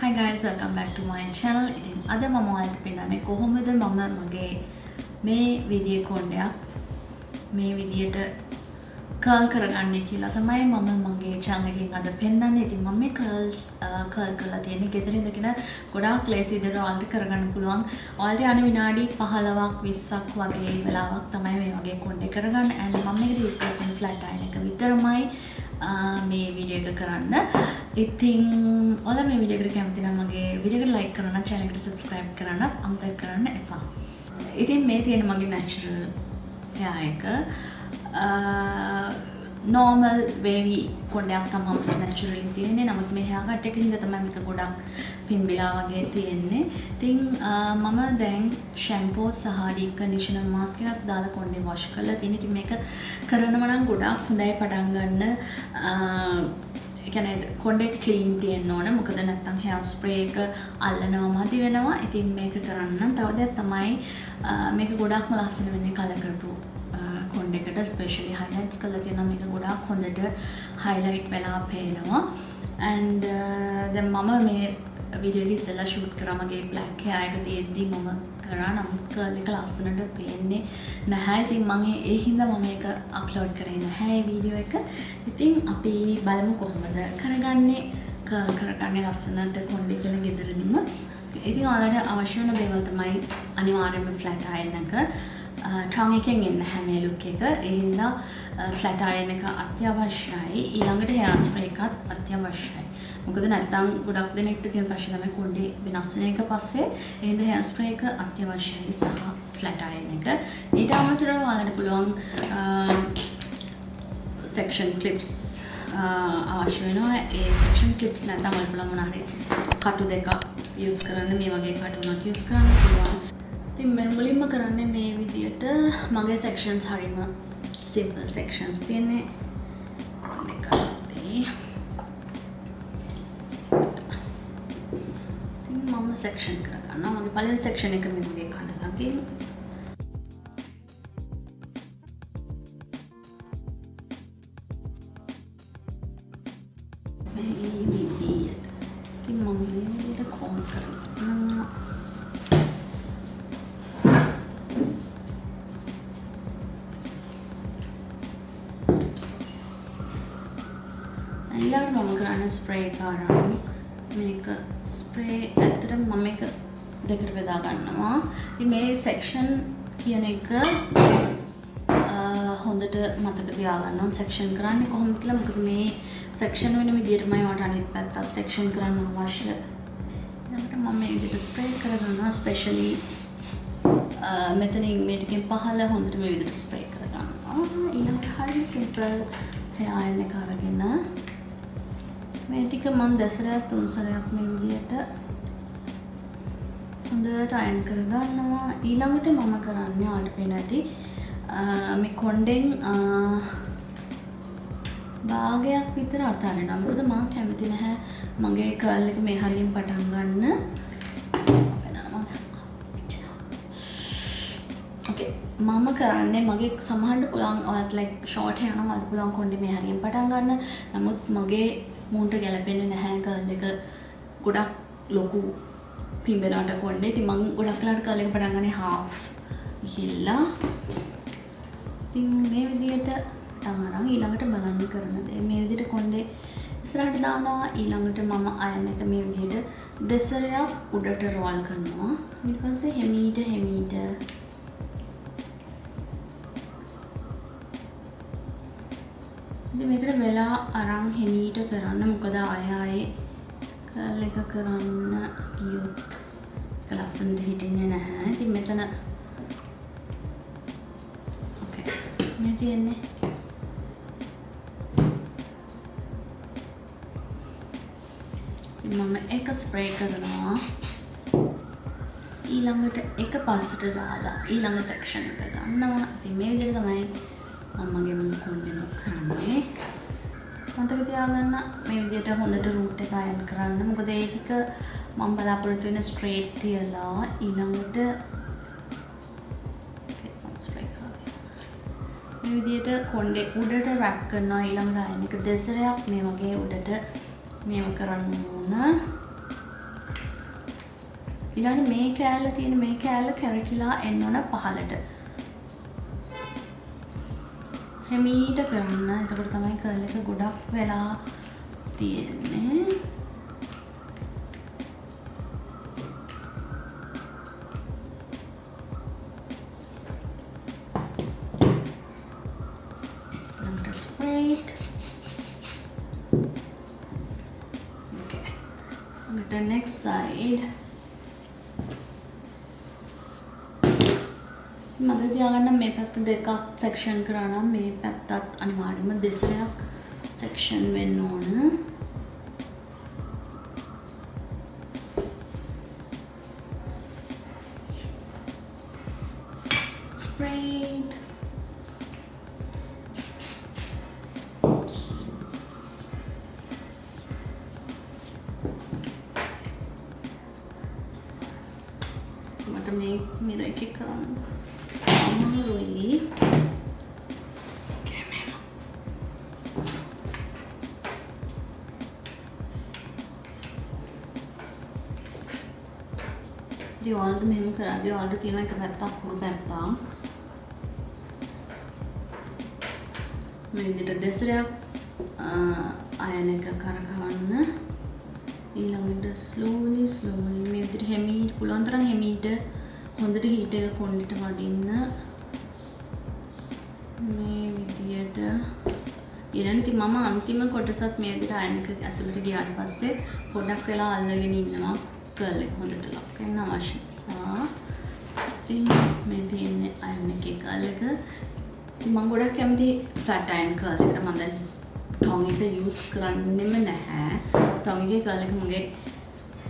Hi guys, welcome back to my channel. ඉතින් අද මම ඔයාලට පෙන්නන්නේ කොහොමද මම මගේ මේ වීඩියෝ කොණ්ඩයක් මේ විදියට කර්ල් කරගන්නේ කියලා තමයි මම මගේ channel එකෙන් අද පෙන්නන්නේ. ඉතින් මම මේ කර්ල්ස් කර්ල් කරලා තියෙන්නේ ගෙදර ඉඳගෙන ගොඩාක් ලේසි විදිහට ඔයාලට කරගන්න පුළුවන්. ඔයාලට යන විනාඩි 15ක් 20ක් වගේ වෙලාවක් තමයි මේ වගේ කොණ්ඩේ කරගන්න. and මම මේකට use කරන්නේ flat iron එක විතරමයි මේ වීඩියෝ එක කරන්න. ඉතින් ඔයාලා මේ වීඩියෝ එකට කැමති නම් මගේ වීඩියෝ එකට like කරන්න, channel එකට subscribe කරන්න අමතක කරන්න එපා. ඉතින් මේ තියෙන මගේ natural hair එක normal wavy කොණ්ඩයක් තමයි naturally තියෙන්නේ. නමුත් මේ hair cut එකකින් තමයි මේක ගොඩක් පිම්බිලා වගේ තියෙන්නේ. ඉතින් මම දැන් shampoo සහ deep conditioner mask එකක් දාලා කොණ්ඩේ wash කරලා තියෙන. ඉතින් මේක කරනම නම් ගොඩක් හොඳයි පටන් ගන්න. ඒ කියන්නේ කොණ්ඩේ clean තියෙන්න ඕන. මොකද නැත්තම් hair spray එක අල්ලනවා මදි වෙනවා. ඉතින් මේක කරන්න තව දෙයක් තමයි මේක ගොඩක්ම ලස්සන වෙන්නේ colour කරපු කොණ්ඩේකට especially highlights කරලා තියෙනවා. මේක ගොඩක් හොඳට highlight වෙලා පේනවා. and දැන් මම මේ වීඩියෝ එක ඉස්සෙල්ලා shoot කරා මගේ black hair එක තියෙද්දි මම කරා. නමුත් curl එක ලස්සනට පේන්නේ නැහැ. ඉතින් මම ඒ හින්දා මම මේක upload කරේ නැහැ මේ වීඩියෝ එක. ඉතින් අපි බලමු කොහොමද කරගන්නේ curl කරගන්නේ ලස්සනට කොණ්ඩේ කියලා ගෙදරදීම. ඉතින් ඔයාලට අවශ්‍ය වෙන දේවල් තමයි අනිවාර්යයෙන්ම flat iron එක. ටං එකෙන් එන්න හැම ලුක් එක. ඒ හින්දා ෆ්ලැට් අයර්න් එක අත්‍යවශ්‍යයි. ඊළඟට heir spray එකත් අත්‍යවශ්‍යයි. මොකද නැත්තම් ගොඩක් දෙනෙක්ට තියෙන ප්‍රශ්නේ තමයි කොණ්ඩේ වෙනස් වෙන එක පස්සේ. ඒ හින්දා heir spray එක අත්‍යවශ්‍යයි සහ ෆ්ලැට් අයර්න් එක. ඊට අමතරව ඔයාලට පුළුවන් section clips අවශ්‍ය වෙනවා. ඒ section clips නැත්තම් ඔයාලට පුළුවන් මොනවා හරි කටු දෙකක් use කරන්න. මේ වගේ කටු උනත් use කරන්න පුළුවන්. ඉතින් මම මුලින්ම කරන්නේ මේ විදියට මගේ sections හරිම simple sections තියෙන්නේ. ඉතින් මම section කරගන්නවා. මගේ පළවෙනි section එක මේ මගේ කඩලාගේ. මේ විදියට. ඉතින් මම මේ විදියට කොම් කරනවා. ඊළඟට මම කරන්නේ ස්ප්‍රේ එක අරන් මේක ස්ප්‍රේ ඇත්තටම මම මේක දෙකට බෙදා ගන්නවා. ඉතින් මේ සෙක්ෂන් කියන එක හොඳට මතක තියාගන්න ඕන. සෙක්ෂන් කරන්නේ කොහොමද කියලා. මොකද මේ සෙක්ෂන් වෙන විදිහටමයි මට අනිත් පැත්තත් සෙක්ෂන් කරන්න අවශ්‍ය. ඊළඟට මම මේ විදිහට ස්ප්‍රේ කරගන්නවා. ස්පෙෂලි මෙතනින් මේ ටිකෙන් පහළ හොඳට මේ විදිහට ස්ප්‍රේ කරගන්නවා. ඊළඟට හරිය සිම්පල් hair iron එක අරගෙන මේ ටික මම දෙසරයක් තුන් සැරයක් මේ විදියට හොඳට අයන් කරගන්නවා. ඊළඟට මම කරන්නේ ඔයාලට පේන ඇති මේ කොණ්ඩෙන් භාගයක් විතර අතාරිනවා. මොකද මම කැමති නැහැ මගේ කර්ල් එක මේ හරියෙන් පටන් ගන්න. okay මම කරන්නේ මගේ සමහරට පුළුවන් ඔයාලට like short hair නම් ඔයාලට පුළුවන් කොණ්ඩේ මේ හරියෙන් පටන් ගන්න. නමුත් මගේ මූන්ට ගැලපෙන්නේ නැහැ කර්ල් එක ගොඩක් ලොකු පිම්බෙනාට කොණ්ඩේ. ඉතින් මම ගොඩක් වෙලාවට කර්ල් එක පටන් ගන්නේ half ගිහිල්ලා. ඉතින් මේ විදියට අරන් ඊළඟට බලන්න කරන දේ මේ විදියට කොණ්ඩේ ඉස්සරහට දානවා. ඊළඟට මම අයන් එක මේ විදියට දෙසරයක් උඩට රෝල් කරනවා. ඊට පස්සේ හෙමීට ඉතින් මේකට වෙලා අරන් හෙමීට කරන්න. මොකද ආයේ කර්ල් එක කරන්න ගියොත් ලස්සනට හිටින්නේ නැහැ. ඉතින් මෙතන ඕකේ මේ තියෙන්නේ මම එක ස්ප්‍රේ කරනවා. ඊළඟට එක පස්සට දාලා ඊළඟ සෙක්ෂන් එක ගන්නවා. ඉතින් මේ විදිහට තමයි මමගේ මුල් කොණ්ඩේම කරන්නේ. මතක තියාගන්න මේ විදිහට හොඳට රූට් එක අයන් කරන්න. මොකද ඒ ටික මම බලාපොරොත්තු වෙන ස්ට්‍රේට් තියලා ඊළඟට මේ විදිහට කොණ්ඩේ උඩට රැප් කරනවා. ඊළඟට අයන් එක දෙසරයක් මේ වගේ උඩට මේව කරන්න ඕන. ඊළඟට මේ කෑල්ල තියෙන මේ කෑල්ල කැරකිලා එන්න ඕන පහළට. හැමීට කරන්න. එතකොට තමයි කර්ල් එක ගොඩක් වෙලා තියෙන්නේ. Straight. Okay. The next side. මම තියාගන්න මේ පැත්ත දෙකක් section කරා නම් මේ පැත්තත් අනිවාර්යයෙන්ම දෙසරයක් section වෙන්න ඕන. Straight. Make mirror එක කරන්න. අමාරුයි. කැමරා. දේවල්ට මෙහෙම කරා. දේවල්ට තියෙන එක පැත්තක් හුරු පැත්තක්. මේ විදිහට දෙසරයක් අයන එක කරගන්න. ඊළඟට slowly මේ විදිහට හැමීට පුළුවන් තරම් හැමීට හොඳට හීට් එක කොණ්ඩෙට වදින්න මේ විදියට ඊළඟට මම අන්තිම කොටසත් මේ විදිහට අයන් එක ඇතුළට ගියාට පස්සේ පොඩක් වෙලා අල්ලගෙන ඉන්නවා කර්ල් එක හොඳට ලොක් වෙන්න අවශ්‍ය නිසා ඉතින් මේ තියෙන්නේ අයන් එකේ කර්ල් එක මම ගොඩක් කැමති ෆ්ලැට් අයන් කර්ල් එකට මම දැන් ටොං එක යූස් කරන්නෙම නැහැ ටොං එකේ කර්ල් එක මගේ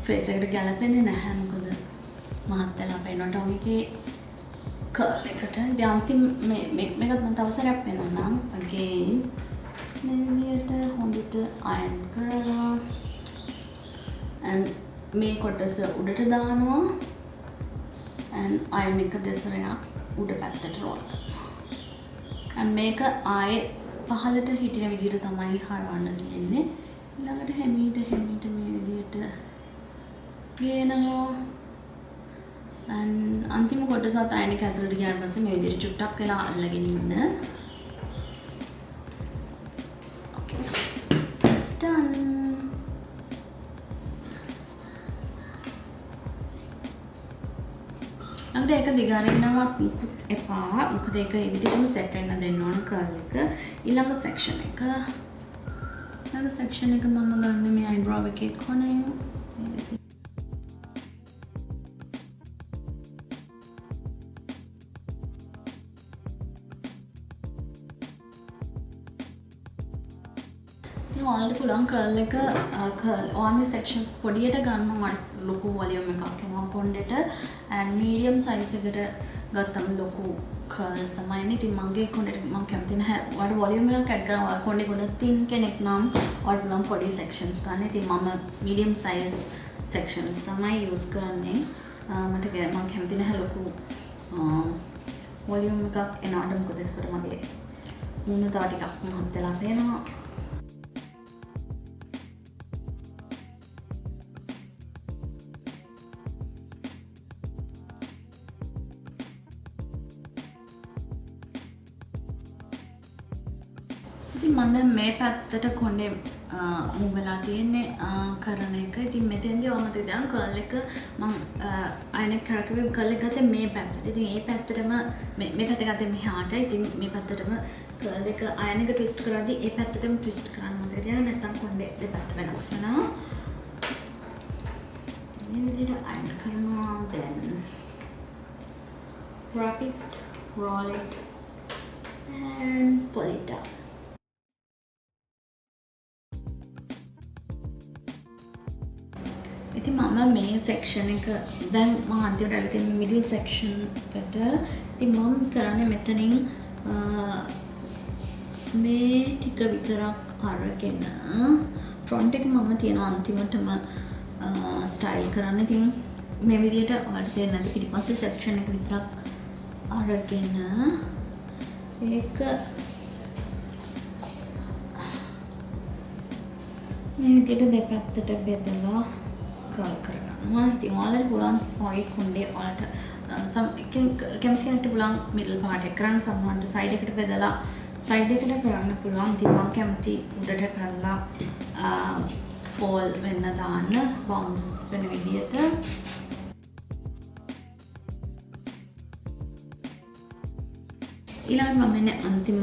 ෆේස් එකට ගැලපෙන්නේ නැහැ මොකද මහත් වෙලා පේනවා ටොං එකේ කර්ල් එකට ඉතින් අන්තිම මේකත් මම තව සැරයක් පේනනම් again මේ විදියට හොඳට අයන් කරලා and මේ කොටස උඩට දානවා and අයන් එක දෙසරයක් උඩ පැත්තට roll කරනවා and මේක ආයේ පහළට හිටින විදිහට තමයි හරවන්න තියෙන්නේ ඊළඟට හැමීට මේ විදිහට ගේනවා and අන්තිම කොටසත් අයන එක ඇතුළට ගියාට පස්සේ මේ විදිහට චුට්ටක් වෙලා අල්ලගෙන ඉන්න okay it's done අපිට ඒක දිගාරින්නවත් මුකුත් එපා මොකද ඒක ඒ විදිහටම සෙට් වෙන්න දෙන්න ඕන කර්ල් එක ඊළඟ සෙක්ෂන් එක මම ගන්න මේ eyebrow එකේ කොනේ ඔයාලට පුළුවන් කර්ල් එක ඕනි සෙක්ෂන්ස් පොඩියට ගන්න මට ලොකු වොලියුම් එකක් එනවා පොණ්ඩෙට and medium size එකට ගත්තම ලොකු කර්ල්ස් තමයි එන්නේ. ඉතින් මගේ කොණ්ඩෙට මම කැමති නැහැ. ඔයාලට වොලියුම් එකක් ඇඩ් කරනවා. ඔයාලා කොණ්ඩේ ගොඩ thin කෙනෙක් නම් ඔයාලට පුළුවන් පොඩි සෙක්ෂන්ස් ගන්න. ඉතින් මම medium size sections තමයි use කරන්නේ. මම කැමති නැහැ ලොකු වොලියුම් එකක් එනවට මොකද ඒකට මගේ මුණ තව ටිකක් මහත් වෙලා පේනවා. ඉතින් මම දැන් මේ පැත්තට කොණ්ඩේ මූව් වෙලා තියෙන්නේ කරන එක. ඉතින් මෙතෙන්දී ඔයාලා මතක තියාගන්න කර්ල් එක මම අයන එක කරකවේ කර්ල් එක ගත්තේ මේ පැත්තට. ඉතින් මේ පැත්තටම මේ පැත්ත ගත්තේ මෙහාට. ඉතින් මේ පැත්තටම කර්ල් එක අයන එක ට්විස්ට් කරද්දී මේ පැත්තටම ට්විස්ට් කරන්න මතක තියාගන්න. නැත්නම් කොණ්ඩේ දෙපැත්ත වෙනස් වෙනවා. මේ විදිහට අයන කරනවා then wrap it, roll it and pull it down. ඉතින් මම මේ සෙක්ෂන් එක දැන් මම අන්තිමට අල්ල තියෙන මිඩල් සෙක්ෂන් එකට ඉතින් මම කරන්නේ මෙතනින් මේ ටික විතරක් අරගෙන ෆ්‍රොන්ට් එක මම තියෙන අන්තිමටම ස්ටයිල් කරන්න. ඉතින් මේ විදිහට ඔයාලට තේරෙන්නේ නැති පිටිපස්සේ සෙක්ෂන් එක විතරක් අරගෙන ඒක මේ විදිහට දෙපැත්තට බෙදලා කර්ල් කරගන්නවා. ඉතින් ඔයාලට පුළුවන් වගේ කොණ්ඩේ ඔයාලට කැමති කෙනෙක්ට පුළුවන් මිඩල් පාර්ට් එක කරන්න, සමහරවිට සයිඩ් එකට බෙදලා සයිඩ් එකට කරන්න පුළුවන්. ඉතින් මම කැමති උඩට කරලා ෆෝල් වෙන්න දාන්න බවුන්ස් වෙන විදියට. ඊළඟට මම එන්නේ අන්තිම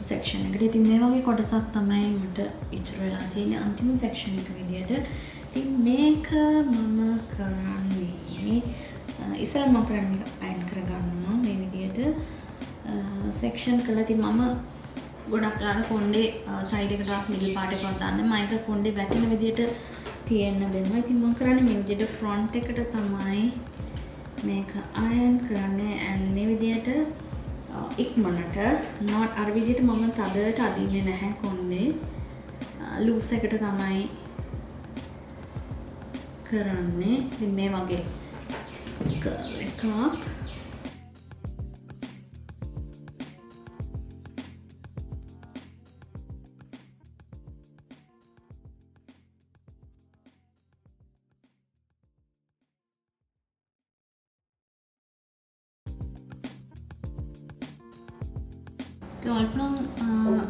සෙක්ෂන් එකට. ඉතින් මේ වගේ කොටසක් තමයි මට ඉතුරු වෙලා තියෙන්නේ අන්තිම සෙක්ෂන් එක විදියට. ඉතින් මේක මම කරන්නේ ඉස්සර මම කරන්නේ මේක අයන් කරගන්නවා මේ විදියට සෙක්ෂන් කළා. ඉතින් මම ගොඩක් ලාට කොණ්ඩේ සයිඩ් එකට මිඩල් පාර්ට් එකක් දාන්න මම ඒක කොණ්ඩේ වැටෙන විදියට තියෙන්න දෙනවා. ඉතින් මම කරන්නේ මේ විදියට ෆ්‍රන්ට් එකට තමයි මේක අයන් කරන්නේ. and මේ විදියට ඉක්මනට not අර විදියට මම තදට අදින්නේ නැහැ කොණ්ඩේ. ලූස් එකට තමයි කරන්නේ. ඉතින් මේ වගේ එකක්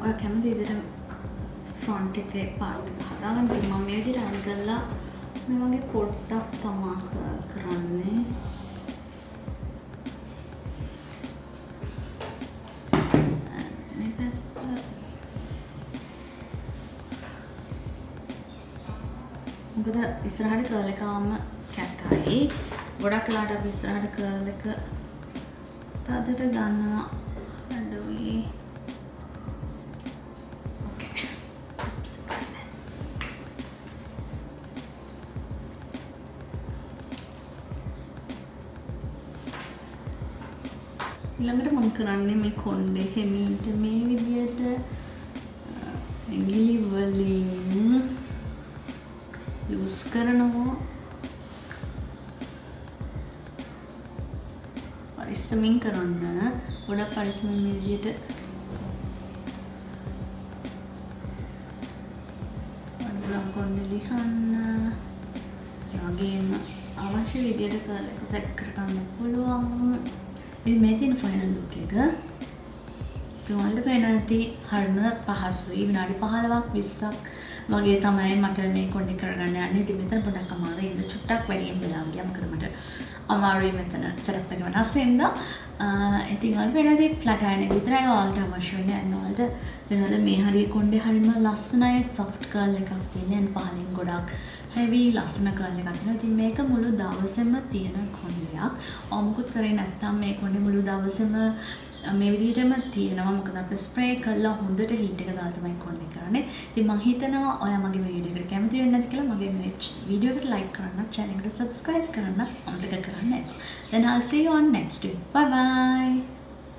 ඔය කැමති විදිහට ෆ්‍රන්ට් එකේ පාර්ට් එක හදාගන්න. ඉතින් මම මේ විදිහට අයින් කරලා මේ වගේ පොට්ටක් තමා කරන්නේ. මේ පැත්ත මොකද ඉස්සරහට කර්ල් එකම කැතයි. ගොඩක් වෙලාවට අපි ඉස්සරහට කර්ල් එක තදට ගන්නවා. අඩුයි. ඊළඟට මම කරන්නේ මේ කොණ්ඩේ හිමීට මේ විදියට ඇඟිලි වලින් යූස් කරනවා. පරිස්සමින් කරන්න. ගොඩක් පරිස්සමින් මේ විදියට අඳුරම් කොණ්ඩේ ලිහන්න. ඒ වගේම අවශ්‍ය විදියට කර්ල් එක සෙට් කරගන්න පුළුවන්. ඉතින් මේ තියෙන ෆයිනල් ලුක් එක. ඉතින් ඔයාලට පේනවා ඇති හරිම පහසුයි. විනාඩි 15ක් 20ක් වගේ තමයි මට මේ කොණ්ඩේ කරගන්න යන්නේ. ඉතින් මෙතන පොඩ්ඩක් අමාරුයි. ඉතින් චුට්ටක් වැඩියෙන් වෙලා ගියා. මොකද මට අමාරුයි මෙතන සෙටප් එක වෙනස් වෙනවා. ඉතින් ඔයාලට පේනවා ඇති ෆ්ලැට් අයන් එක විතරයි ඔයාලට අවශ්‍ය වෙන්නේ. and ඔයාලට වෙනවද මේ හරිය කොණ්ඩේ හරිම ලස්සනයි. soft curl එකක් තියෙන. and පහලින් ගොඩක් heavy ලස්සන කර්ල් එකක් තියෙනවා. ඉතින් මේක මුළු දවසෙම තියෙන කොණ්ඩයක්. ඔමුකුත් කරේ නැත්නම් මේ කොණ්ඩේ මුළු දවසෙම මේ විදිහටම තියෙනවා. මොකද අපි ස්ප්‍රේ කරලා හොඳට හීට් එක දාලා තමයි කොණ්ඩේ කරන්නේ. ඉතින් මම හිතනවා ඔයා මගේ මේ වීඩියෝ එකට කැමති වෙන්නේ නැති කියලා මගේ මේ වීඩියෝ එකට ලයික් කරන්න, channel එකට subscribe කරන්න අමතක කරන්න එපා. Then I'll see you on next week. Bye bye.